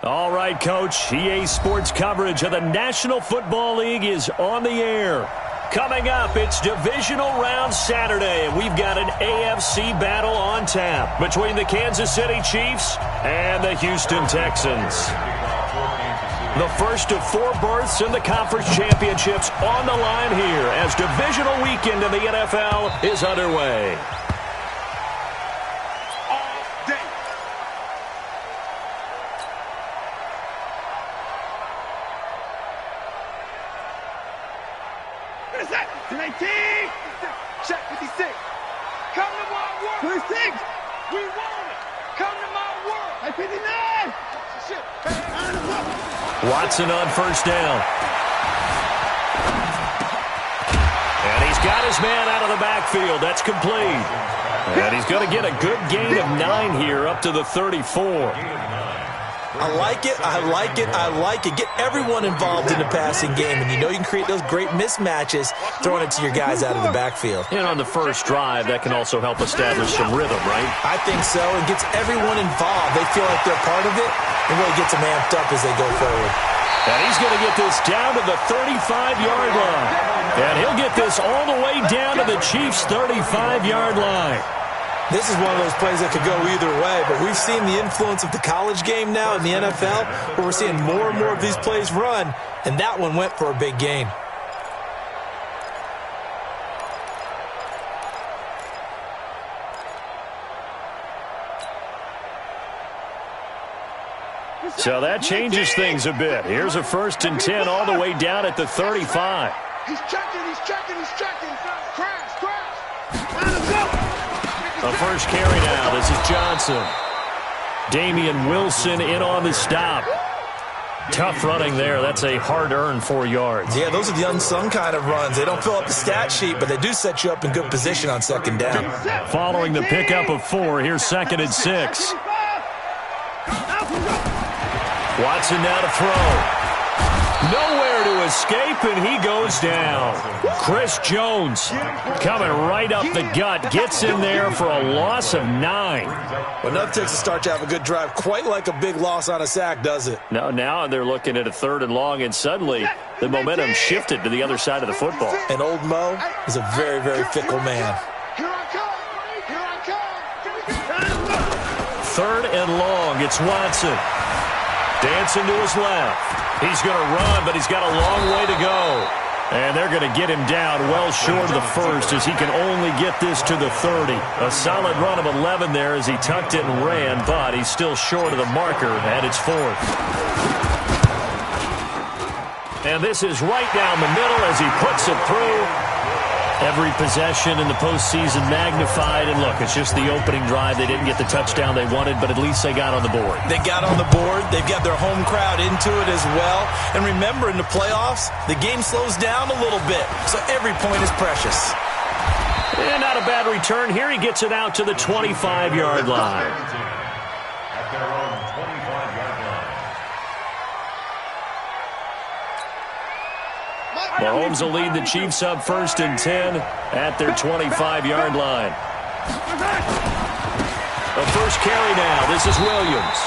All right, Coach. EA Sports coverage of the National Football League is on the air. Coming up, it's Divisional Round Saturday, and we've got an AFC battle on tap between the Kansas City Chiefs and the Houston Texans. The first of 4 berths in the conference championships on the line here as divisional weekend in the NFL is underway. Check 56. Come to my world. 26. We want it. Come to my world. 59. Watson on first down. And he's got his man out of the backfield. That's complete. And he's going to get a good gain of 9 here up to the 34. I like it, I like it, I like it. Get everyone involved in the passing game, and you know you can create those great mismatches throwing it to your guys out of the backfield. And on the first drive, that can also help establish some rhythm, right? I think so. It gets everyone involved. They feel like they're part of it, and really gets them amped up as they go forward. And he's going to get this down to the 35-yard line. And he'll get this all the way down to the Chiefs' 35-yard line. This is one of those plays that could go either way, but we've seen the influence of the college game now in the NFL, where we're seeing more and more of these plays run, and that one went for a big gain. So that changes things a bit. Here's a 1st and 10 all the way down at the 35. He's checking. Crash. A first carry now. This is Johnson. Damian Wilson in on the stop. Tough running there. That's a hard-earned 4 yards. Yeah, those are the unsung kind of runs. They don't fill up the stat sheet, but they do set you up in good position on second down. Following the pickup of 4, here's 2nd and 6. Watson now to throw. Nowhere to escape, and he goes down. Chris Jones coming right up the gut. Gets in there for a loss of 9. Well, enough takes to start to have a good drive. Quite like a big loss on a sack, does it? No, now they're looking at a 3rd and long, and suddenly the momentum shifted to the other side of the football. And old Mo is a very, very fickle man. Here I come. 3rd and long. It's Watson. Dancing to his left. He's going to run, but he's got a long way to go. And they're going to get him down well short of the 1st as he can only get this to the 30. A solid run of 11 there as he tucked it and ran, but he's still short of the marker, and it's 4th. And this is right down the middle as he puts it through. Every possession in the postseason magnified. And look, it's just the opening drive. They didn't get the touchdown they wanted, but at least they got on the board. They got on the board. They've got their home crowd into it as well. And remember, in the playoffs, the game slows down a little bit. So every point is precious. And not a bad return. Here he gets it out to the 25-yard line. Mahomes will lead the Chiefs up 1st and 10 at their 25-yard line. The first carry now. This is Williams.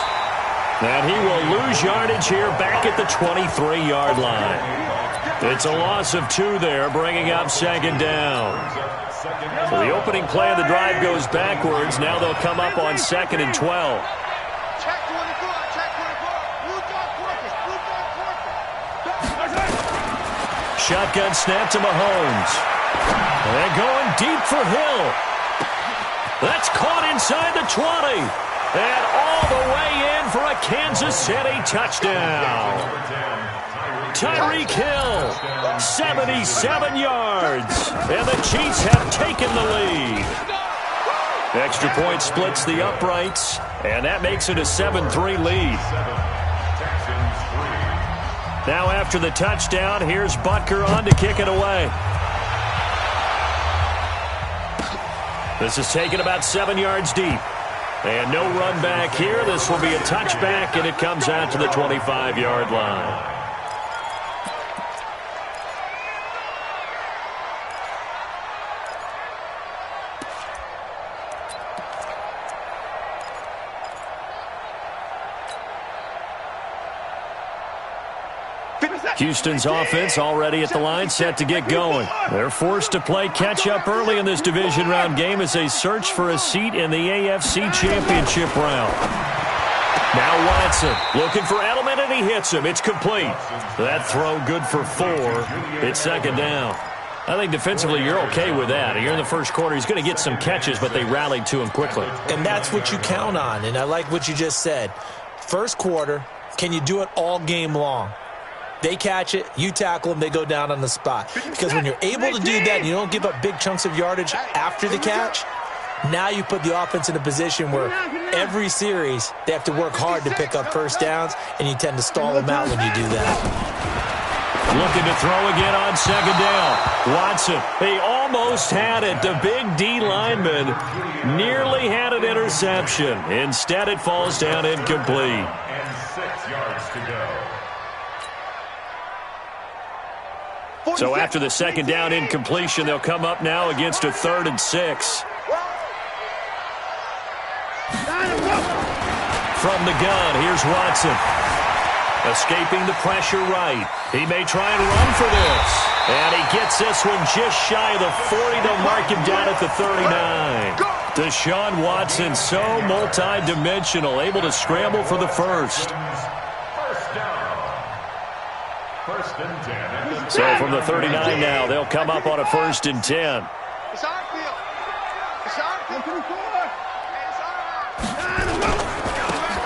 And he will lose yardage here back at the 23-yard line. It's a loss of 2 there, bringing up 2nd down. So the opening play of the drive goes backwards. Now they'll come up on 2nd and 12. Shotgun snap to Mahomes. And going deep for Hill. That's caught inside the 20. And all the way in for a Kansas City touchdown. Tyreek Hill, 77 yards. And the Chiefs have taken the lead. Extra point splits the uprights. And that makes it a 7-3 lead. Now after the touchdown, here's Butker on to kick it away. This is taken about 7 yards deep. And no run back here. This will be a touchback, and it comes out to the 25-yard line. Houston's offense already at the line, set to get going. They're forced to play catch-up early in this division round game as they search for a seat in the AFC Championship round. Now Watson looking for Edelman, and he hits him. It's complete. That throw good for 4. It's second down. I think defensively you're okay with that. Here in the first quarter, he's going to get some catches, but they rallied to him quickly. And that's what you count on, and I like what you just said. First quarter, can you do it all game long? They catch it, you tackle them, they go down on the spot. Because when you're able to do that and you don't give up big chunks of yardage after the catch, now you put the offense in a position where every series they have to work hard to pick up first downs, and you tend to stall them out when you do that. Looking to throw again on second down. Watson, he almost had it. The big D lineman nearly had an interception. Instead, it falls down incomplete. And 6 yards to go. So after the second down incompletion, they'll come up now against a 3rd and 6. From the gun, here's Watson. Escaping the pressure right. He may try and run for this. And he gets this one just shy of the 40. They'll mark him down at the 39. Deshaun Watson, so multi-dimensional, able to scramble for the first. So from the 39 now, they'll come up on a 1st and 10.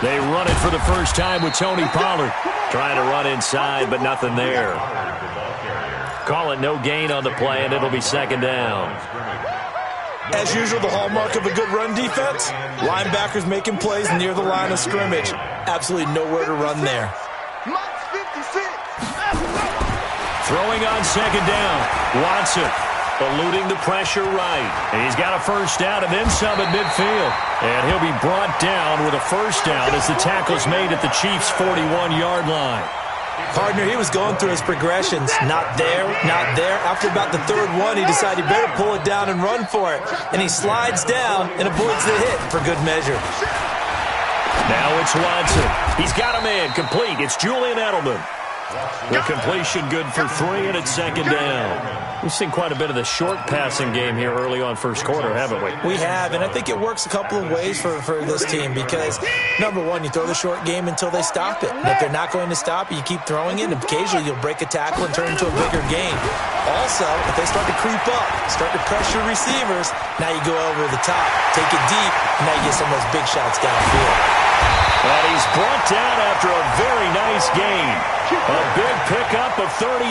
They run it for the first time with Tony Pollard. Trying to run inside, but nothing there. Call it no gain on the play, and it'll be second down. As usual, the hallmark of a good run defense, linebackers making plays near the line of scrimmage. Absolutely nowhere to run there. Throwing on second down. Watson eluding the pressure right. And he's got a first down and then some at midfield. And he'll be brought down with a first down as the tackle's made at the Chiefs' 41-yard line. Partner, he was going through his progressions. Not there, not there. After about the 3rd one, he decided he better pull it down and run for it. And he slides down and avoids the hit for good measure. Now it's Watson. He's got a man complete. It's Julian Edelman. The completion good for 3, and it's second down. We've seen quite a bit of the short passing game here early on first quarter, haven't we? We have, and I think it works a couple of ways for this team because, number one, you throw the short game until they stop it. And if they're not going to stop it, you keep throwing it, and occasionally you'll break a tackle and turn it into a bigger game. Also, if they start to creep up, start to pressure receivers, now you go over the top, take it deep, and now you get some of those big shots downfield. And he's brought down after a very nice gain. A big pickup of 38.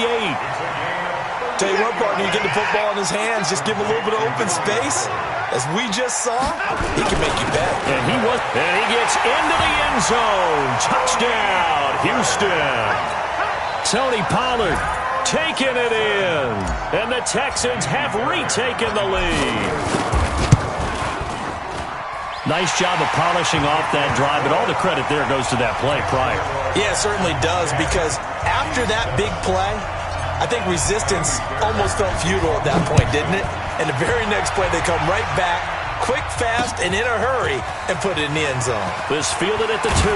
Tell you what, partner, you get the football in his hands, just give him a little bit of open space. As we just saw, he can make you bet. And he gets into the end zone. Touchdown, Houston. Tony Pollard taking it in. And the Texans have retaken the lead. Nice job of polishing off that drive, but all the credit there goes to that play prior. Yeah, it certainly does, because after that big play, I think resistance almost felt futile at that point, didn't it? And the very next play, they come right back, quick, fast, and in a hurry, and put it in the end zone. This fielded at the 2.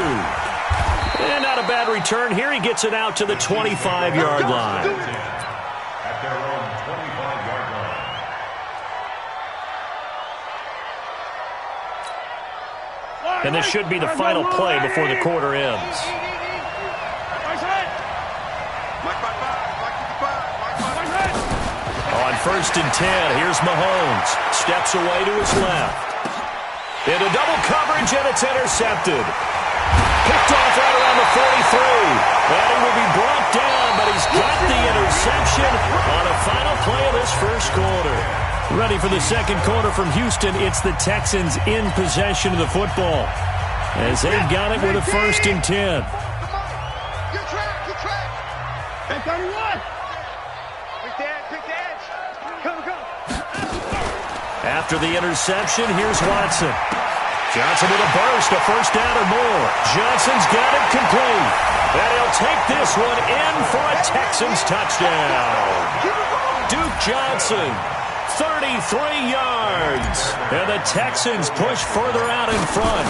And not a bad return. Here he gets it out to the 25-yard line. At their own 25-yard line. And this should be the final play before the quarter ends. On 1st and 10, here's Mahomes. Steps away to his left. Into double coverage, and it's intercepted. Picked off right around the 43. And he will be brought down, but he's got the interception on a final play of this first quarter. Ready for the second quarter from Houston. It's the Texans in possession of the football, as they've got it with a 1st and 10. Good track. Hey, 31. Pick the edge. Come. After the interception, here's Watson. Johnson with a burst, a first down or more. Johnson's got it complete. And he'll take this one in for a Texans touchdown. Duke Johnson, 33 yards. And the Texans push further out in front.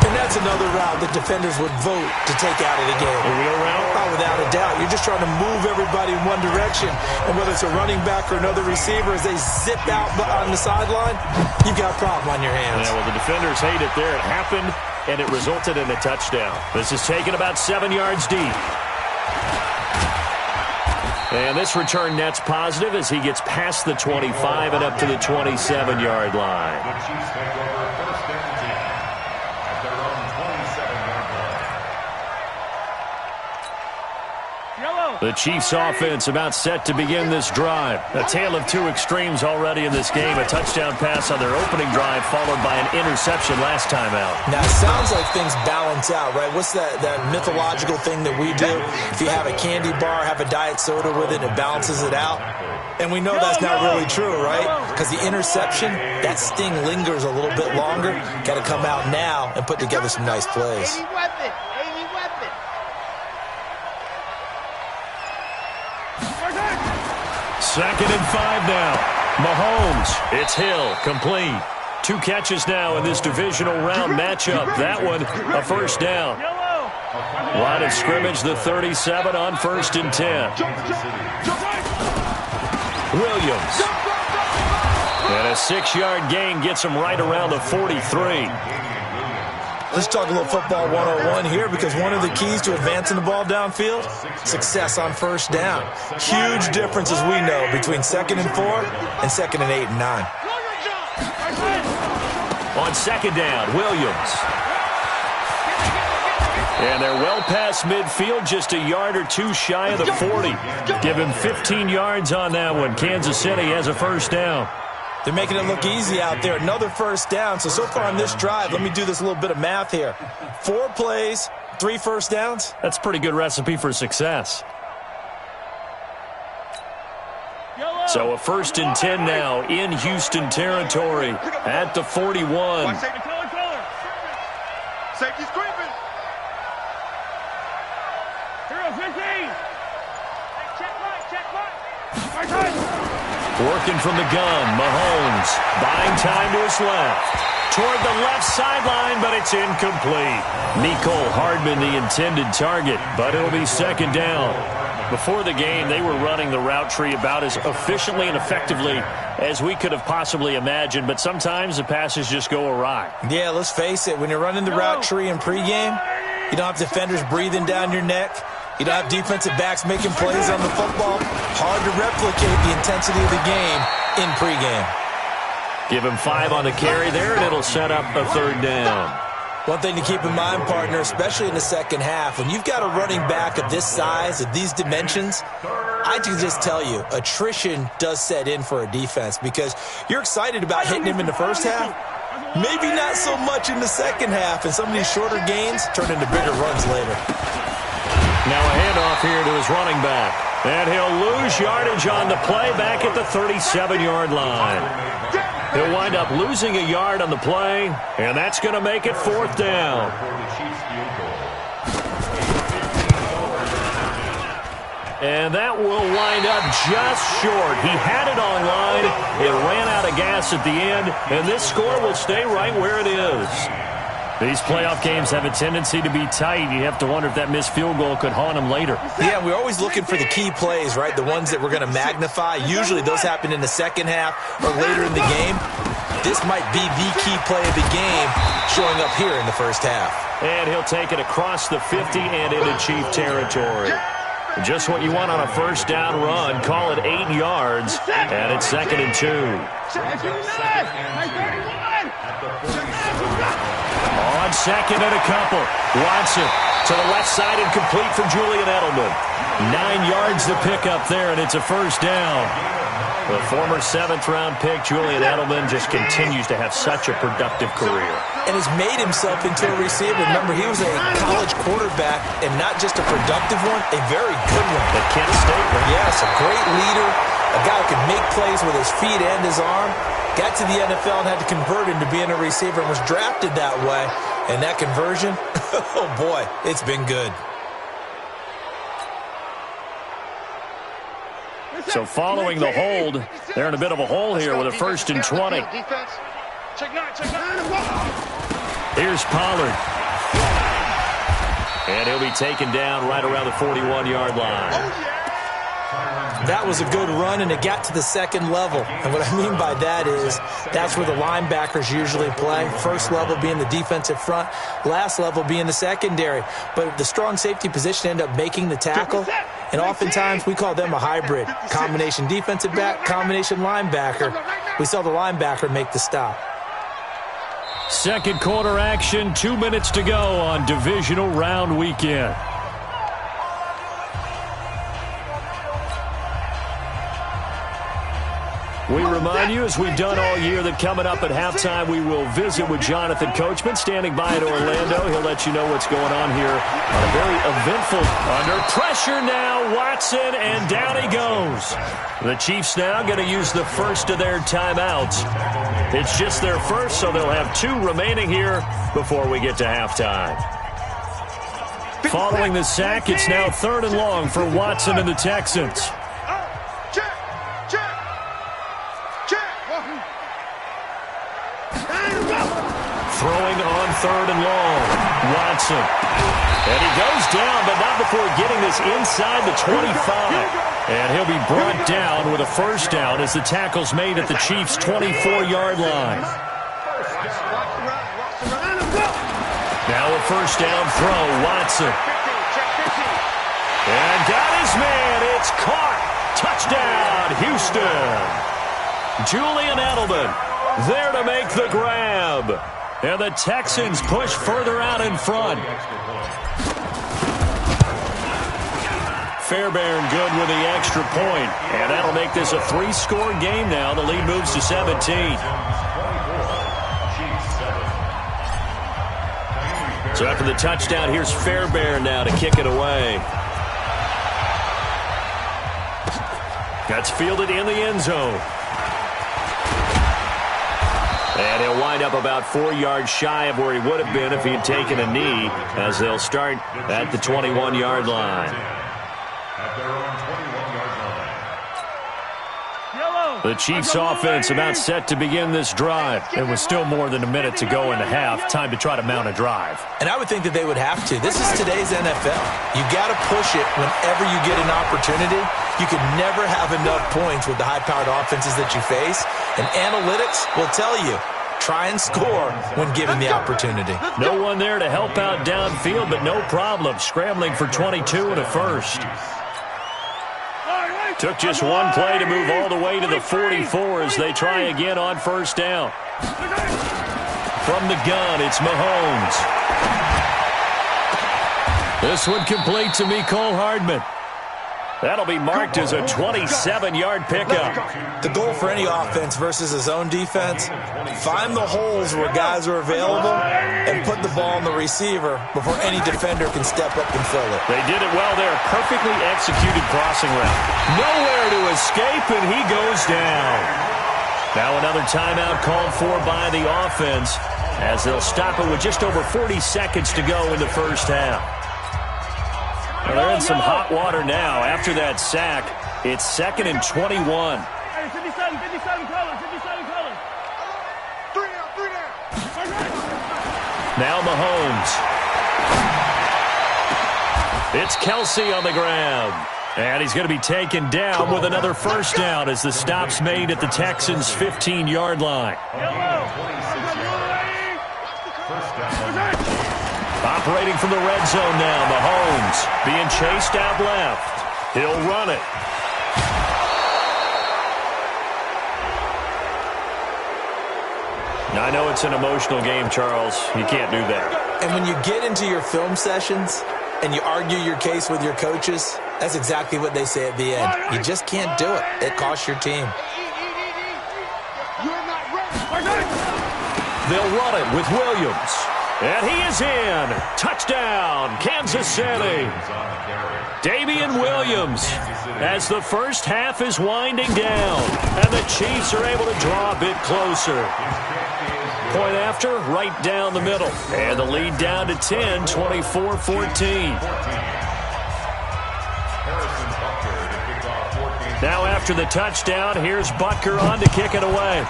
And that's another route that defenders would vote to take out of the game. A wheel route? Oh, without a doubt. You're just trying to move everybody in one direction. And whether it's a running back or another receiver, as they zip out on the sideline, you've got a problem on your hands. Yeah, well, the defenders hate it there. It happened, and it resulted in a touchdown. This is taken about 7 yards deep. And this return net's positive as he gets past the 25 and up to the 27-yard line. The Chiefs take over first and 10 at their own 27-yard line. The Chiefs offense about set to begin this drive. A tale of two extremes already in this game. A touchdown pass on their opening drive followed by an interception last time out. Now, it sounds like things balance out, right? What's that mythological thing that we do? If you have a candy bar, have a diet soda with it, it balances it out. And we know that's not really true, right? Because the interception, that sting lingers a little bit longer. Got to come out now and put together some nice plays. weapon. Second and 5 now. Mahomes, it's Hill, complete. 2 catches now in this divisional round matchup. That one, a first down. Line of scrimmage, the 37 on 1st and 10. Williams. And a 6-yard gain gets him right around the 43. Let's talk a little football 101 here, because one of the keys to advancing the ball downfield, success on first down. Huge difference, as we know, between 2nd and 4 and 2nd and 8 and 9. On 2nd down, Williams. And they're well past midfield, just a yard or 2 shy of the 40. Give him 15 yards on that one. Kansas City has a first down. They're making it look easy out there. Another first down. So far on this drive, let me do this little bit of math here. 4 plays, 3 first downs. That's a pretty good recipe for success. So a 1st and 10 now in Houston territory at the 41. Safety's creeping. 15. Check right. Working from the gun, Mahomes buying time to his left. Toward the left sideline, but it's incomplete. Mecole Hardman, the intended target, but it'll be 2nd down. Before the game, they were running the route tree about as efficiently and effectively as we could have possibly imagined, but sometimes the passes just go awry. Yeah, let's face it. When you're running the route tree in pregame, you don't have defenders breathing down your neck. You don't have defensive backs making plays on the football. Hard to replicate the intensity of the game in pregame. Give him 5 on the carry there, and it'll set up a 3rd down. One thing to keep in mind, partner, especially in the second half, when you've got a running back of this size, of these dimensions, I can just tell you, attrition does set in for a defense, because you're excited about hitting him in the first half. Maybe not so much in the second half, and some of these shorter gains turn into bigger runs later. Now a handoff here to his running back. And he'll lose yardage on the play back at the 37-yard line. He'll wind up losing a yard on the play, and that's going to make it 4th down. And that will wind up just short. He had it online. It ran out of gas at the end, and this score will stay right where it is. These playoff games have a tendency to be tight. You have to wonder if that missed field goal could haunt him later. Yeah, we're always looking for the key plays, right? The ones that we're going to magnify. Usually those happen in the second half or later in the game. This might be the key play of the game showing up here in the first half. And he'll take it across the 50 and into Chief territory. Just what you want on a first down run. Call it 8 yards, and it's 2nd and 2. On 2nd and a couple. Watson to the left side and complete for Julian Edelman. 9 yards to pick up there, and it's a first down. The former 7th-round pick, Julian Edelman, just continues to have such a productive career. And has made himself into a receiver. Remember, he was a college quarterback, and not just a productive one, a very good one. At Kent State, right? Yes, a great leader, a guy who could make plays with his feet and his arm. Got to the NFL and had to convert into being a receiver and was drafted that way. And that conversion, oh boy, it's been good. So following the hold, they're in a bit of a hole here with a 1st and 20. Here's Pollard. And he'll be taken down right around the 41-yard line. That was a good run, and it got to the second level. And what I mean by that is that's where the linebackers usually play. First level being the defensive front, last level being the secondary. But the strong safety position ended up making the tackle, and oftentimes we call them a hybrid. Combination defensive back, combination linebacker. We saw the linebacker make the stop. Second quarter action, 2 minutes to go on divisional round weekend. We remind you, as we've done all year, that coming up at halftime, we will visit with Jonathan Coachman, standing by in Orlando. He'll let you know what's going on here on a very eventful. Under pressure now, Watson, and down he goes. The Chiefs now going to use the first of their timeouts. It's just their first, so they'll have 2 remaining here before we get to halftime. Following the sack, it's now 3rd and long for Watson and the Texans. Throwing on 3rd and long. Watson. And he goes down, but not before getting this inside the 25. And he'll be brought down with a first down as the tackle's made at the Chiefs' 24-yard line. Now a first down throw, Watson. And got his man. It's caught. Touchdown, Houston. Julian Edelman there to make the grab. And the Texans push further out in front. Fairbairn good with the extra point. And that'll make this a 3-score game now. The lead moves to 17. So after the touchdown, here's Fairbairn now to kick it away. That's fielded in the end zone. And he'll wind up about 4 yards shy of where he would have been if he had taken a knee, as they'll start at the 21-yard line. The Chiefs offense about set to begin this drive. It was still more than a minute to go in the half. Time to try to mount a drive. And I would think that they would have to. This is today's NFL. You got to push it whenever you get an opportunity. You can never have enough points with the high-powered offenses that you face. And analytics will tell you, try and score when given the opportunity. No one there to help out downfield, but no problem. Scrambling for 22 and a first. Took just one play to move all the way to the 44 as they try again on first down. From the gun, it's Mahomes. This one complete to Mecole Hardman. That'll be marked as a 27-yard pickup. The goal for any offense versus a zone defense, find the holes where guys are available and put the ball on the receiver before any defender can step up and fill it. They did it well there. Perfectly executed crossing route. Nowhere to escape, and he goes down. Now another timeout called for by the offense as they'll stop it with just over 40 seconds to go in the first half. Well, they're in some hot water now. After that sack, it's 2nd and 21. 57 colors. Three down. Now Mahomes. It's Kelsey on the grab. And he's going to be taken down with another first down as the stop's made at the Texans' 15-yard line. Operating from the red zone now, Mahomes being chased out left. He'll run it. Now, I know it's an emotional game, Charles. You can't do that. And when you get into your film sessions and you argue your case with your coaches, that's exactly what they say at the end. You just can't do it. It costs your team. They'll run it with Williams. And he is in. Touchdown, Kansas City. Damian Williams as the first half is winding down. And the Chiefs are able to draw a bit closer. Point after, right down the middle. And the lead down to 10, 24-14. Now after the touchdown, here's Butker on to kick it away.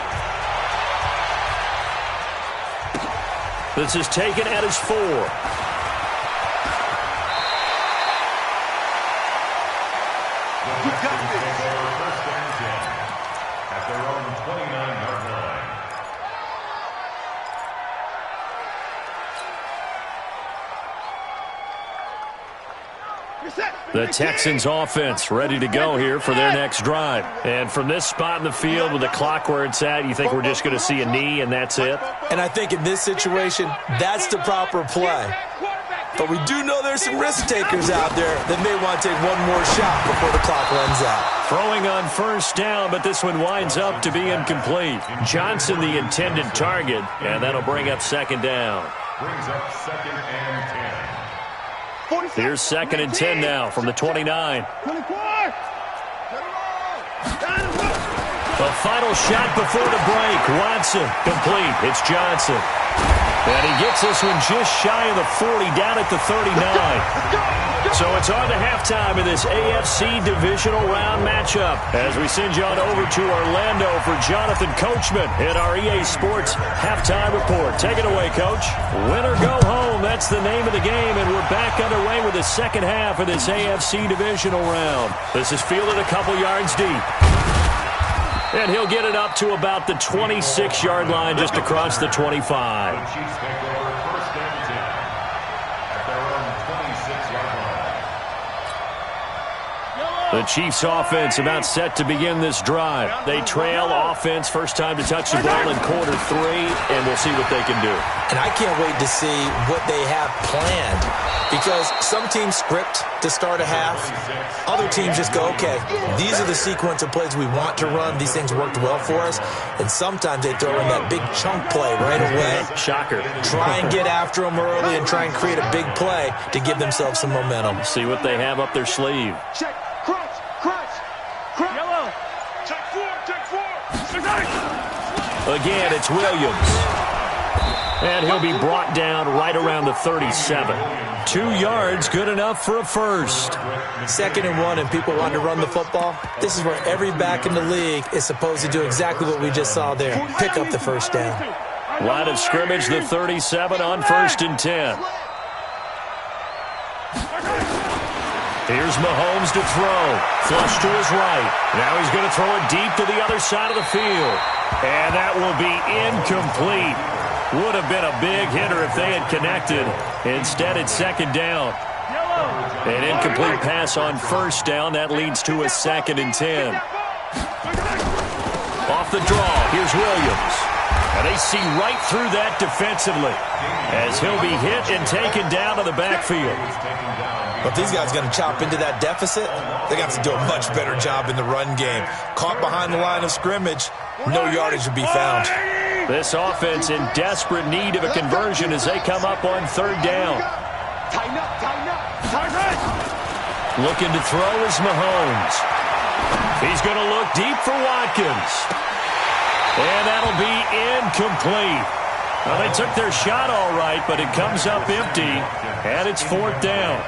This is taken at his 4. The Texans offense ready to go here for their next drive. And from this spot in the field with the clock where it's at, you think we're just going to see a knee and that's it? And I think in this situation, that's the proper play. But we do know there's some risk takers out there that may want to take one more shot before the clock runs out. Throwing on first down, but this one winds up to be incomplete. Johnson the intended target, and that'll bring up second down. Brings up second and 10. Here's second and 10 now from the 29. 24. The final shot before the break. Watson complete. It's Johnson. And he gets this one just shy of the 40, down at the 39. So it's on to halftime of this AFC divisional round matchup as we send you on over to Orlando for Jonathan Coachman in our EA Sports halftime report. Take it away, Coach. Win or go home, that's the name of the game, and we're back underway with the second half of this AFC divisional round. This is fielded a couple yards deep. And he'll get it up to about the 26-yard line just across the 25. The Chiefs take over first and 10 at their own 26-yard line. The Chiefs offense about set to begin this drive. They trail offense, first time to touch the ball in quarter 3, and we'll see what they can do. And I can't wait to see what they have planned, because some teams script to start a half. Other teams just go, okay, these are the sequence of plays we want to run. These things worked well for us. And sometimes they throw in that big chunk play right away. Shocker. Try and get after them early and try and create a big play to give themselves some momentum. See what they have up their sleeve. Check. Crunch. Yellow. Check 4. Again, it's Williams. And he'll be brought down right around the 37. 2 yards, good enough for a first. 2nd and 1, and people want to run the football. This is where every back in the league is supposed to do exactly what we just saw there. Pick up the first down. Line of scrimmage, the 37 on first and 10. Here's Mahomes to throw. Flush to his right. Now he's going to throw it deep to the other side of the field. And that will be incomplete. Would have been a big hitter if they had connected. Instead, it's second down. An incomplete pass on first down. That leads to a 2nd and 10. Off the draw, here's Williams. And they see right through that defensively as he'll be hit and taken down to the backfield. But if these guys are going to chop into that deficit, they got to do a much better job in the run game. Caught behind the line of scrimmage, no yardage would be found. This offense in desperate need of a conversion as they come up on third down. Tighten up. Looking to throw is Mahomes. He's going to look deep for Watkins. And that'll be incomplete. Well, they took their shot all right, but it comes up empty, and it's 4th down.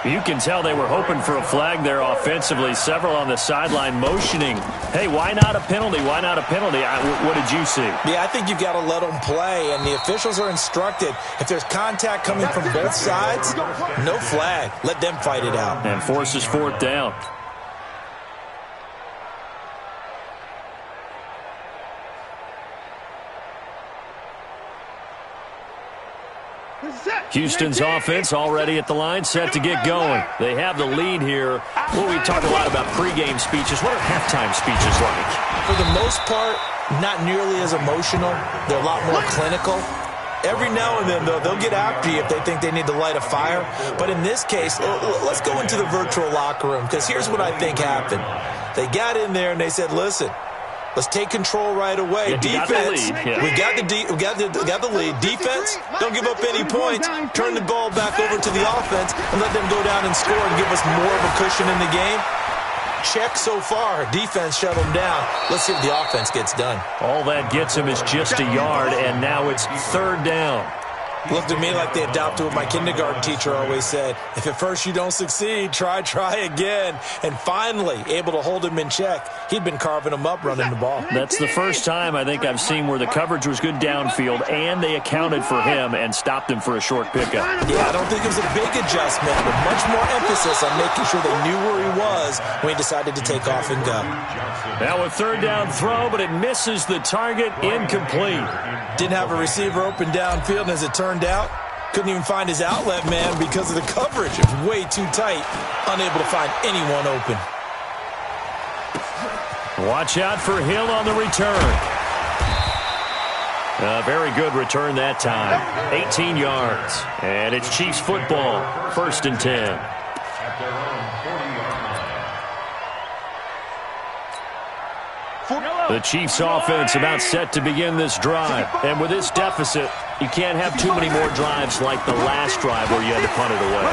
You can tell they were hoping for a flag there offensively. Several on the sideline motioning, hey, why not a penalty? Why not a penalty? What did you see? Yeah, I think you've got to let them play, and the officials are instructed. If there's contact coming from both sides, no flag. Let them fight it out. And forces 4th down. Houston's offense already at the line, set to get going. They have the lead here. Well, we talk a lot about pregame speeches. What are halftime speeches like? For the most part, not nearly as emotional. They're a lot more clinical. Every now and then, though, they'll get after you if they think they need to light a fire. But in this case, let's go into the virtual locker room, because here's what I think happened. They got in there and they said, listen, let's take control right away. Defense, we got the lead. Defense, don't give up any points. Turn the ball back over to the offense and let them go down and score and give us more of a cushion in the game. Check so far. Defense shut them down. Let's see what the offense gets done. All that gets him is just a yard, and now it's 3rd down. Looked at me like they adopted what my kindergarten teacher always said. If at first you don't succeed, try again. And finally, able to hold him in check. He'd been carving him up running the ball. That's the first time I think I've seen where the coverage was good downfield, and they accounted for him and stopped him for a short pickup. Yeah, I don't think it was a big adjustment, but much more emphasis on making sure they knew where he was when he decided to take off and go. Now a 3rd down throw, but it misses the target, incomplete. Didn't have a receiver open downfield, and as it turned out, Couldn't even find his outlet man because of the coverage. It was way too tight. Unable to find anyone open. Watch out for Hill on the return. A very good return that time. 18 yards. And it's Chiefs football. 1st and 10. At their own 40-yard line. The Chiefs offense about set to begin this drive. And with this deficit, you can't have too many more drives like the last drive where you had to punt it away.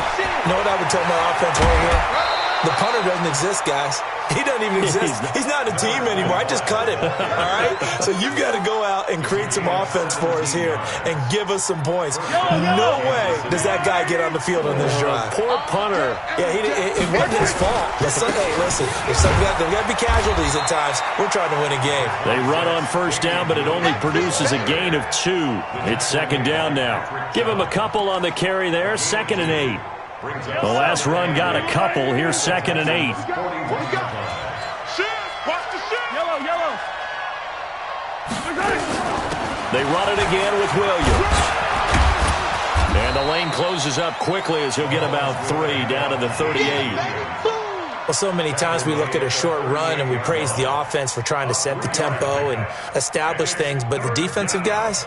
You know what I would tell my offense right here? The punter doesn't exist, guys. He doesn't even exist. He's not a team anymore. I just cut him, all right? So you've got to go out and create some offense for us here and give us some points. No way does that guy get on the field on this drive. Poor punter. Yeah, it wasn't his fault. Hey, listen, there's got to be casualties at times. We're trying to win a game. They run on 1st down, but it only produces a gain of 2. It's 2nd down now. Give him a couple on the carry there. 2nd and 8. The last run got a couple. Here's 2nd and 8. Yellow. They run it again with Williams. And the lane closes up quickly as he'll get about 3 down to the 38. Well, so many times we look at a short run and we praise the offense for trying to set the tempo and establish things, but the defensive guys,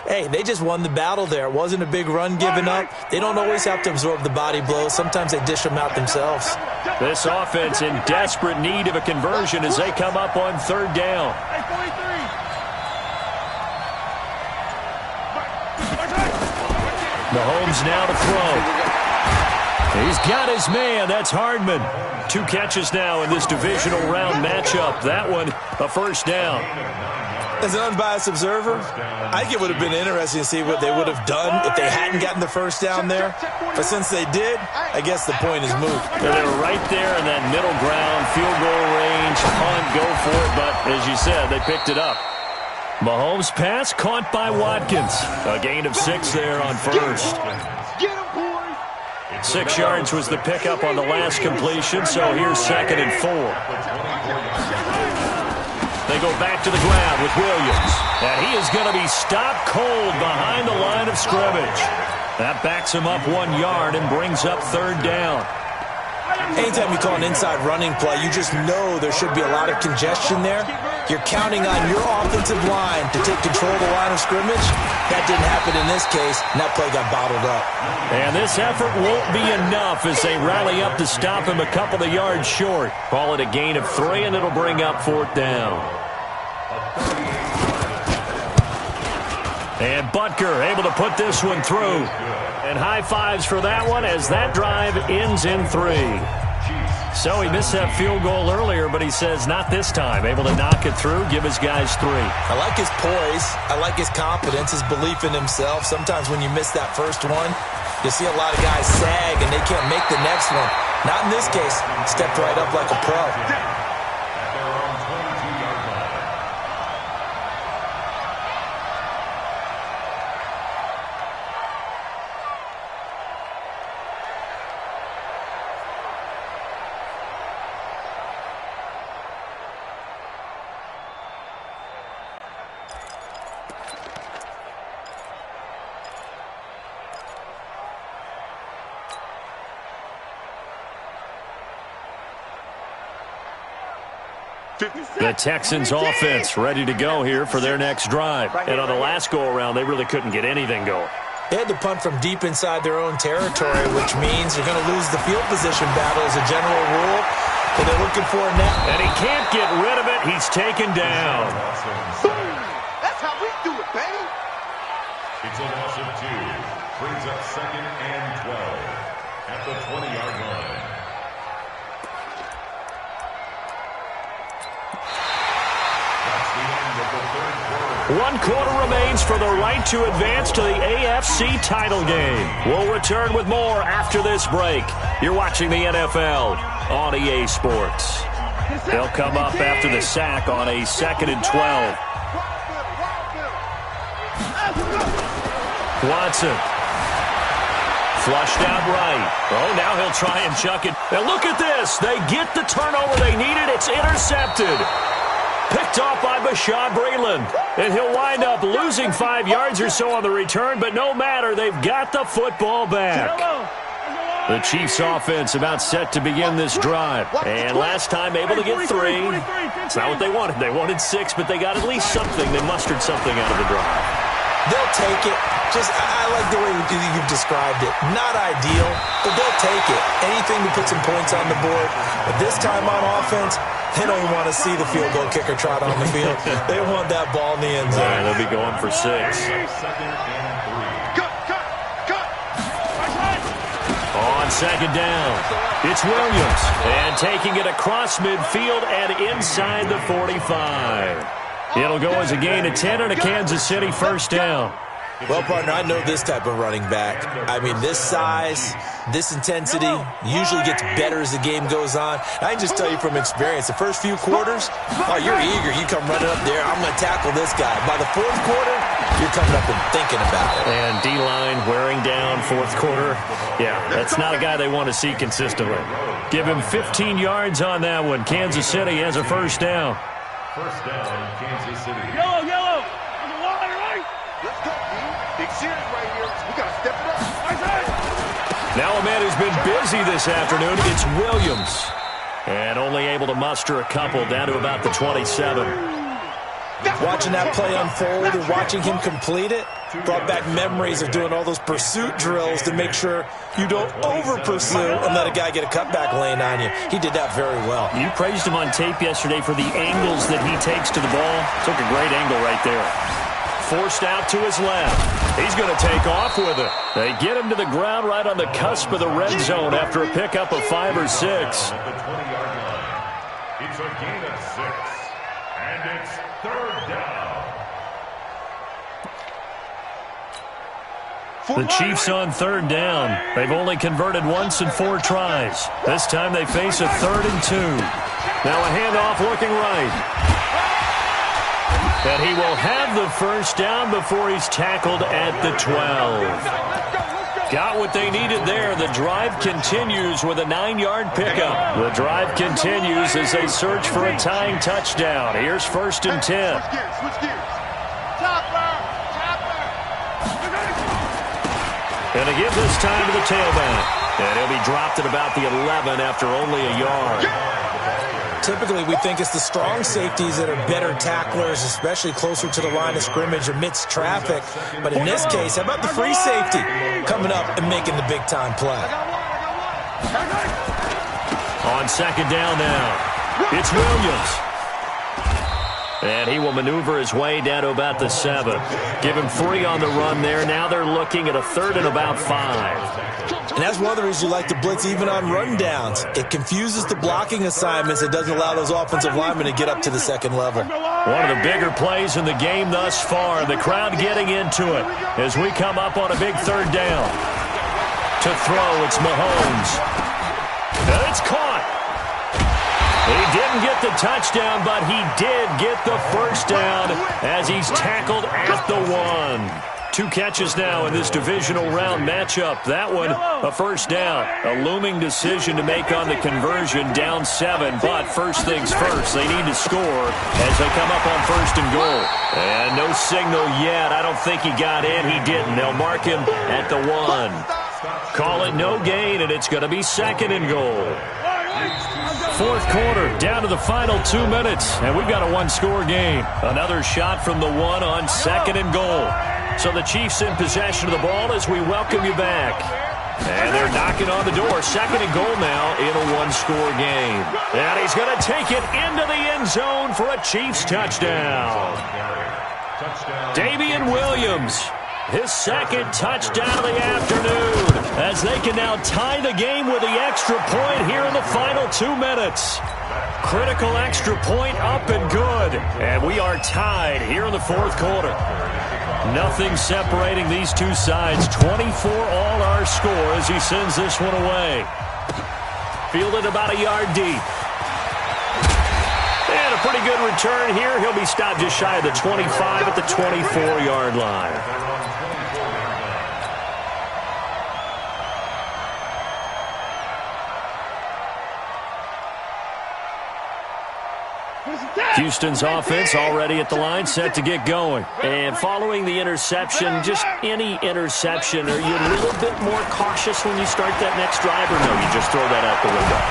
hey, they just won the battle there. It wasn't a big run given up. They don't always have to absorb the body blows. Sometimes they dish them out themselves. This offense in desperate need of a conversion as they come up on 3rd down. Mahomes now to throw. He's got his man. That's Hardman. 2 catches now in this divisional round matchup. That one, a 1st down. As an unbiased observer, I think it would have been interesting to see what they would have done if they hadn't gotten the 1st down there. But since they did, I guess the point is moot. They were right there in that middle ground, field goal range, punt, go for it. But as you said, they picked it up. Mahomes' pass caught by Watkins. A gain of 6 there on 1st. 6 yards was the pickup on the last completion, so here's 2nd and 4. They go back to the ground with Williams. And he is going to be stopped cold behind the line of scrimmage. That backs him up 1 yard and brings up 3rd down. Anytime you call an inside running play, you just know there should be a lot of congestion there. You're counting on your offensive line to take control of the line of scrimmage. That didn't happen in this case, and that play got bottled up. And this effort won't be enough as they rally up to stop him a couple of yards short. Call it a gain of 3, and it'll bring up 4th down. And Butker able to put this one through. And high fives for that one as that drive ends in 3. So he missed that field goal earlier, but he says not this time. Able to knock it through, give his guys 3. I like his poise. I like his confidence, his belief in himself. Sometimes when you miss that first one, you see a lot of guys sag and they can't make the next one. Not in this case. Stepped right up like a pro. The Texans offense ready to go here for their next drive. And on the last go-around, they really couldn't get anything going. They had to punt from deep inside their own territory, which means you're going to lose the field position battle as a general rule. But they're looking for it now. And he can't get rid of it. He's taken down. That's how we do it, baby. It's a loss of 2. Brings up 2nd and 12 at the 20-yard line. One quarter remains for the right to advance to the AFC title game. We'll return with more after this break. You're watching the NFL on EA Sports. They'll come up after the sack on a 2nd and 12. Watson. Flushed out right. Oh, now he'll try and chuck it. And look at this. They get the turnover they needed. It's intercepted. Picked off by Bashaud Breeland. And he'll wind up losing 5 yards or so on the return, but no matter, they've got the football back. The Chiefs offense about set to begin this drive. And last time able to get 3. It's not what they wanted. They wanted 6, but they got at least something. They mustered something out of the drive. They'll take it. I like the way you've described it. Not ideal, but they'll take it. Anything to put some points on the board. But this time on offense, they don't want to see the field goal kicker trot on the field. They want that ball in the end zone. They'll be going for 6. On second down, it's Williams. And taking it across midfield and inside the 45. It'll go as a gain of 10 and a Kansas City first down. Well, partner, I know this type of running back. I mean, this size, this intensity usually gets better as the game goes on. I can just tell you from experience, the first few quarters, oh, you're eager. You come running up there, I'm going to tackle this guy. By the fourth quarter, you're coming up and thinking about it. And D-line wearing down fourth quarter. Yeah, that's not a guy they want to see consistently. Give him 15 yards on that one. Kansas City has a first down. First down, Kansas City. Yellow. On the line, right? Let's go, team. Big series right here. We got to step it up. Now a man who's been busy this afternoon, it's Williams. And only able to muster a couple down to about the 27. Watching that play unfold and watching him complete it brought back memories of doing all those pursuit drills to make sure you don't over-pursue and let a guy get a cutback lane on you. He did that very well. You praised him on tape yesterday for the angles that he takes to the ball. Took a great angle right there. Forced out to his left. He's going to take off with it. They get him to the ground right on the cusp of the red zone after a pickup of 5 or 6. At the 20-yard line. It's a gain of 6. And it's third down. The Chiefs on third down. They've only converted once in 4 tries. This time they face a 3rd and 2. Now a handoff looking right. And he will have the first down before he's tackled at the 12. Got what they needed there. The drive continues with a 9-yard pickup. The drive continues as they search for a tying touchdown. Here's 1st and 10. Switch gears. And to give this time to the tailback. And he'll be dropped at about the 11 after only a yard. Typically, we think it's the strong safeties that are better tacklers, especially closer to the line of scrimmage amidst traffic. But in this case, how about the free safety coming up and making the big-time play? On second down now, it's Williams. And he will maneuver his way down to about the 7. Give him 3 on the run there. Now they're looking at a 3rd and about 5. And that's one of the reasons you like to blitz even on rundowns. It confuses the blocking assignments. It doesn't allow those offensive linemen to get up to the second level. One of the bigger plays in the game thus far. The crowd getting into it as we come up on a big 3rd down. To throw, it's Mahomes. And it's caught. He didn't get the touchdown, but he did get the first down as he's tackled at the 1. 2 catches now in this divisional round matchup. That one, a first down. A looming decision to make on the conversion, down 7. But first things first, they need to score as they come up on 1st and goal. And no signal yet. I don't think he got in. He didn't. They'll mark him at the 1. Call it no gain, and it's going to be 2nd and goal. 4th quarter, down to the final 2 minutes, and we've got a 1-score game. Another shot from the 1 on 2nd and goal. So the Chiefs in possession of the ball as we welcome you back. And they're knocking on the door. 2nd and goal now in a 1-score game. And he's going to take it into the end zone for a Chiefs touchdown. Damian Williams, his 2nd touchdown of the afternoon, as they can now tie the game with the extra point here in the final 2 minutes. Critical extra point up and good. And we are tied here in the 4th quarter. Nothing separating these two sides. 24 all our score as he sends this one away. Fielded about a yard deep. And a pretty good return here. He'll be stopped just shy of the 25 at the 24-yard line. Houston's offense already at the line, set to get going. And following the interception, just any interception, are you a little bit more cautious when you start that next drive, or no, you just throw that out the window?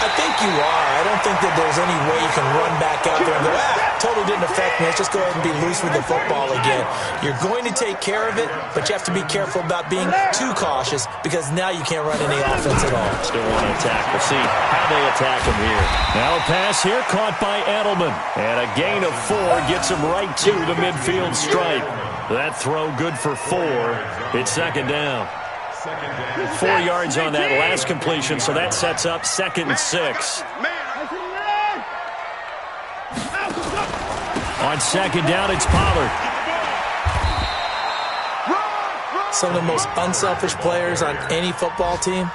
I think you are. I don't think that there's any way you can run back out there and go, totally didn't affect me. Let's just go ahead and be loose with the football again. You're going to take care of it, but you have to be careful about being too cautious because now you can't run any offense at all. Still want to attack. We'll see how they attack him here. Now a pass here caught by Edelman. And a gain of 4 gets him right to the midfield stripe. That throw good for 4. It's second down. 4 yards on that last completion, so that sets up 2nd and 6. On second down, it's Pollard. Some of the most unselfish players on any football team,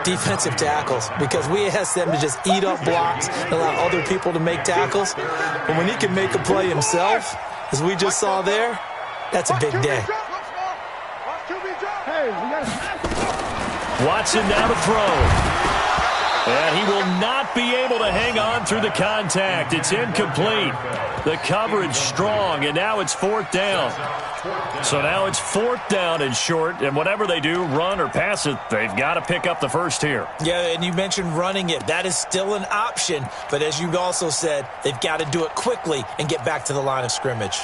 defensive tackles, because we ask them to just eat up blocks and allow other people to make tackles. But when he can make a play himself, as we just saw there, that's a big day. Watson now to throw. And he will not be able to hang on through the contact. It's incomplete. The coverage strong, and now it's 4th down. So now it's 4th down and short, and whatever they do, run or pass it, they've got to pick up the first here. Yeah, and you mentioned running it. That is still an option, but as you also said, they've got to do it quickly and get back to the line of scrimmage.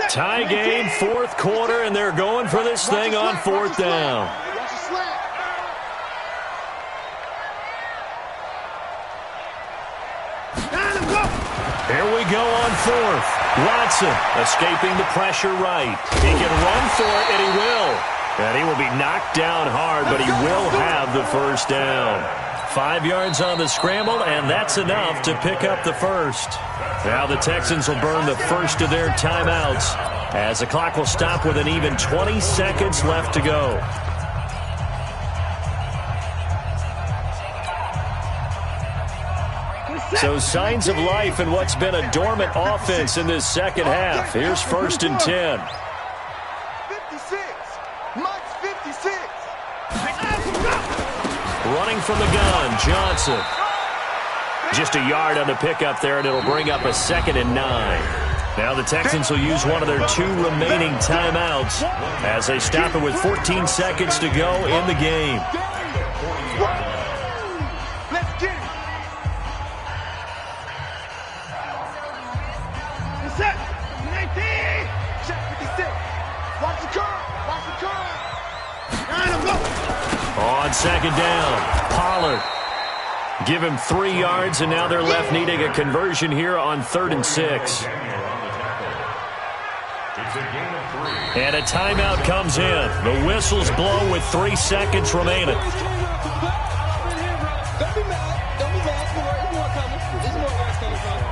Tie game, 4th quarter, and they're going for this thing on 4th down. Here we go on 4th. Watson escaping the pressure right. He can run for it, and he will. And he will be knocked down hard, but he will have the first down. 5 yards on the scramble, and that's enough to pick up the first. Now the Texans will burn the first of their timeouts as the clock will stop with an even 20 seconds left to go. So signs of life in what's been a dormant offense in this second half. Here's 1st and 10. 56. Mike's 56. Running from the gun, Johnson. Just a yard on the pickup there, and it'll bring up a 2nd and 9. Now the Texans will use one of their 2 remaining timeouts as they stop it with 14 seconds to go in the game. Let's get it. Set. 19. Check 56. Watch the curve. Watch the curve. On second down, Pollard. Give him 3 yards, and now they're left needing a conversion here on 3rd and 6. And a timeout comes in. The whistles blow with 3 seconds remaining. Don't be mad. Don't be mad. There's more coming. There's more where it's coming from.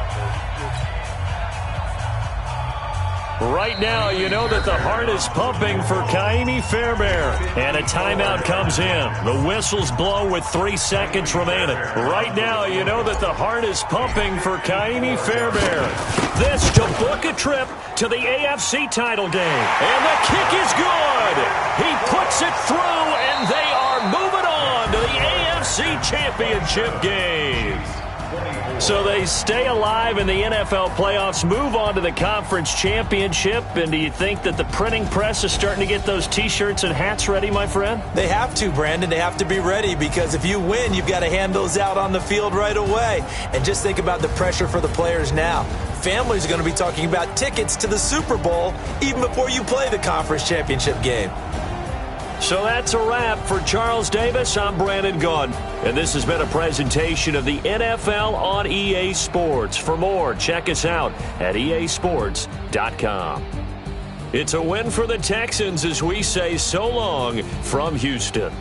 Right now, you know that the heart is pumping for Kaimi Fairbairn. And a timeout comes in. The whistles blow with 3 seconds remaining. Right now, you know that the heart is pumping for Kaimi Fairbairn. This to book a trip to the AFC title game. And the kick is good. He puts it through, and they are moving on to the AFC championship game. So they stay alive in the NFL playoffs, move on to the conference championship. And do you think that the printing press is starting to get those T-shirts and hats ready, my friend? They have to, Brandon. They have to be ready because if you win, you've got to hand those out on the field right away. And just think about the pressure for the players now. Families are going to be talking about tickets to the Super Bowl even before you play the conference championship game. So that's a wrap for Charles Davis. I'm Brandon Gaudin, and this has been a presentation of the NFL on EA Sports. For more, check us out at easports.com. It's a win for the Texans as we say so long from Houston.